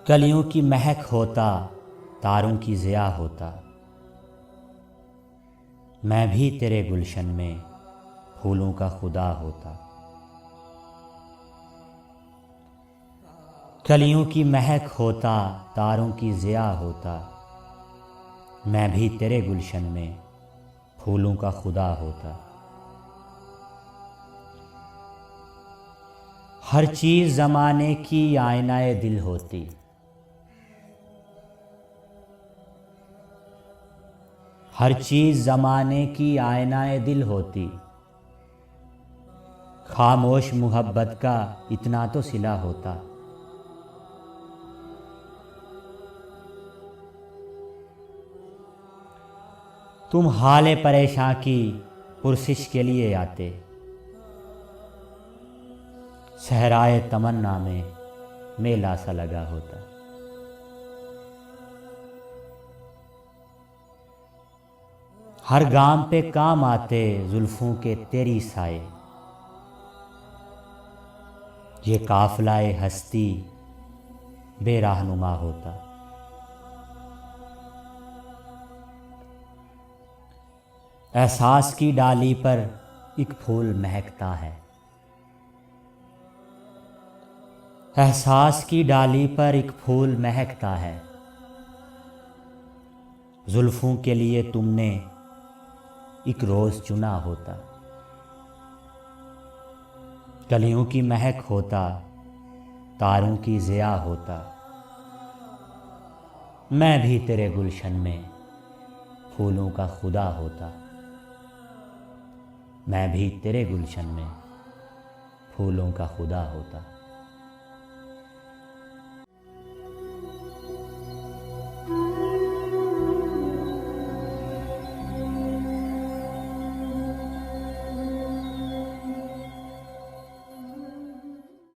कलियों की महक होता, तारों की ज़िया होता, मैं भी तेरे गुलशन में फूलों का खुदा होता। कलियों की महक होता, तारों की ज़िया होता, मैं भी तेरे गुलशन में फूलों का खुदा होता। हर चीज़ ज़माने की आईनाए दिल होती, हर चीज़ ज़माने की आईनाए दिल होती, खामोश मोहब्बत का इतना तो सिला होता। तुम हाले परेशान की पुरसिश के लिए आते, सहराए तमन्ना में मेला सा लगा होता। हर गाम पे काम आते जुल्फों के तेरी साए, ये काफिलाए हस्ती बेराहनुमा होता। एहसास की डाली पर एक फूल महकता है, एहसास की डाली पर एक फूल महकता है, जुल्फों के लिए तुमने एक रोज़ चुना होता। कलियों की महक होता, तारों की ज़िया होता, मैं भी तेरे गुलशन में फूलों का खुदा होता। मैं भी तेरे गुलशन में फूलों का खुदा होता।